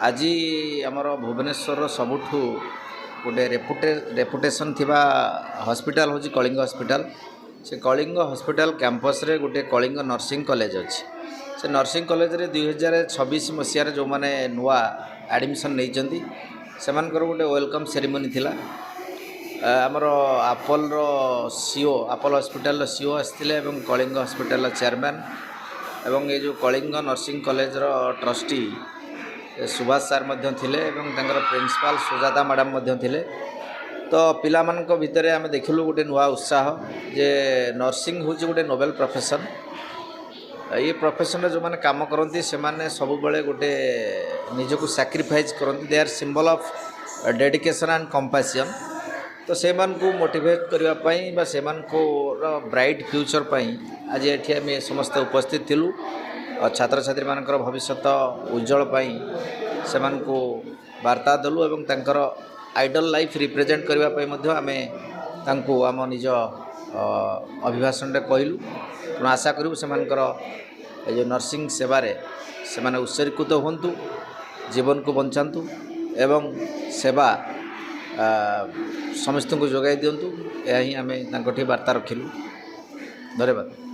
आज आमर भुवनेश्वर सबुठु गोटे रेपुटेशन थिबा हॉस्पिटल हूँ कलिंग हॉस्पिटल। से कलिंग हॉस्पिटल कैंपस रे गोटे कलिंग नर्सिंग कॉलेज अच्छी। से नर्सिंग कॉलेज रे 2026 मसीह जो मैंने नुआ एडमिशन नहीं से गोटे वेलकम सेरेमनी थिला। आमर आपोल सीओ आपोल हॉस्पिटल सीओ आसते कलिंग हॉस्पिटल चेयरमैन एवं ये जो कलिंग नर्सिंग कॉलेज रो ट्रस्टी सुभाष सार थिले प्रिंसिपाल सुजाता मैडम थिले। तो पिला मानक भितर आम देखिलु गोटे नुआ उत्साह जे नर्सिंग हूँ गोटे नोबेल प्रोफेशन। ये प्रोफेशन जो मैंने काम करती से माने सब बड़े गोटे निजक सैक्रिफाइज करती। They are symbol of dedication and compassion. तो से मोटिवेट करने से ब्राइट फ्यूचर आज ये समस्त उपस्थित थिलु और छात्र छात्री मानकर भविष्य उज्जवल से वार्ता देलु एवं तांकर आइडल लाइफ रिप्रेजेंट करने आम आम निज अभिभाषण कहलु। तेणु आशा करूँ से जो नर्सिंग सेवारे से माने उत्सर्गित हूँ, जीवन को बंचातु एवं सेवा समस्त को जोगाई दिंतु। यह ही आम वार्ता रखिलु। धन्यवाद।